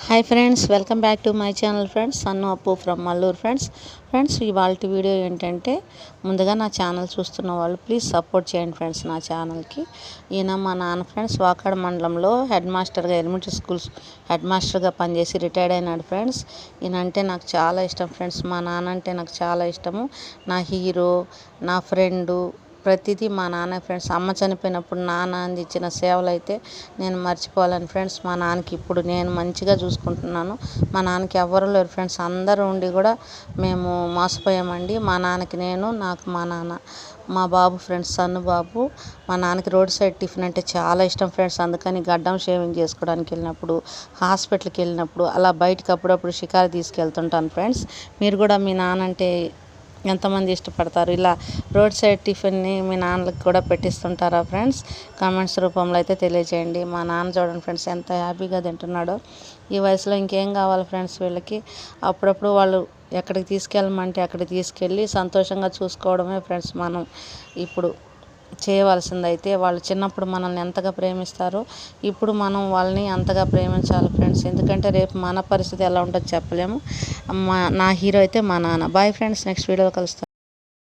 Hi friends, welcome back to my channel friends. Sannu Appu from Malluru friends ఇవాళ video ఏంటంటే, ముందుగా నా ఛానల్ చూస్తున్న వాళ్ళు ప్లీజ్ సపోర్ట్ చేయండి ఫ్రెండ్స్. నా ఛానల్కి ఈయన మా నాన్న ఫ్రెండ్స్ వాకాడ మండలంలో హెడ్ మాస్టర్గా, ఎలిమెంటరీ స్కూల్స్ హెడ్ మాస్టర్గా పనిచేసి రిటైర్డ్ అయినాడు ఫ్రెండ్స్. ఈయన అంటే నాకు చాలా ఇష్టం ఫ్రెండ్స్. మా నాన్న అంటే నాకు చాలా ఇష్టము. నా హీరో, నా ఫ్రెండు, ప్రతిదీ మా నాన్న ఫ్రెండ్స్. అమ్మ చనిపోయినప్పుడు నాన్న అందించిన సేవలు అయితే నేను మర్చిపోవాలని ఫ్రెండ్స్. మా నాన్నకి ఇప్పుడు నేను మంచిగా చూసుకుంటున్నాను. మా నాన్నకి ఎవరు లేరు ఫ్రెండ్స్. అందరూ ఉండి కూడా మేము మోసపోయామండి. మా నాన్నకి నేను, నాకు మా నాన్న, మా బాబు ఫ్రెండ్స్ సన్ను బాబు. మా నాన్నకి రోడ్ సైడ్ టిఫిన్ అంటే చాలా ఇష్టం ఫ్రెండ్స్. అందుకని గడ్డం షేవింగ్ చేసుకోవడానికి వెళ్ళినప్పుడు, హాస్పిటల్కి వెళ్ళినప్పుడు, అలా బయటకు అప్పుడప్పుడు షికారు తీసుకెళ్తుంటాను ఫ్రెండ్స్. మీరు కూడా మీ నాన్న అంటే ఎంతమంది ఇష్టపడతారు? ఇలా రోడ్ సైడ్ టిఫిన్ని మీ నాన్నలకు కూడా పెట్టిస్తుంటారా ఫ్రెండ్స్? కామెంట్స్ రూపంలో అయితే తెలియజేయండి. మా నాన్న చూడండి ఫ్రెండ్స్ ఎంత హ్యాపీగా తింటున్నాడో. ఈ వయసులో ఇంకేం కావాలి ఫ్రెండ్స్ వీళ్ళకి? అప్పుడప్పుడు వాళ్ళు ఎక్కడికి తీసుకెళ్ళమంటే అక్కడికి తీసుకెళ్ళి సంతోషంగా చూసుకోవడమే ఫ్రెండ్స్ మనం ఇప్పుడు చేయవలసిందైతే. వాళ్ళు చిన్నప్పుడు మనల్ని ఎంతగా ప్రేమిస్తారో ఇప్పుడు మనం వాళ్ళని అంతగా ప్రేమించాలి ఫ్రెండ్స్. ఎందుకంటే రేపు మన పరిస్థితి ఎలా ఉంటుందో చెప్పలేము. నా హీరో అయితే మా నాన్న. బాయ్ ఫ్రెండ్స్, నెక్స్ట్ వీడియోలో కలుస్తాను.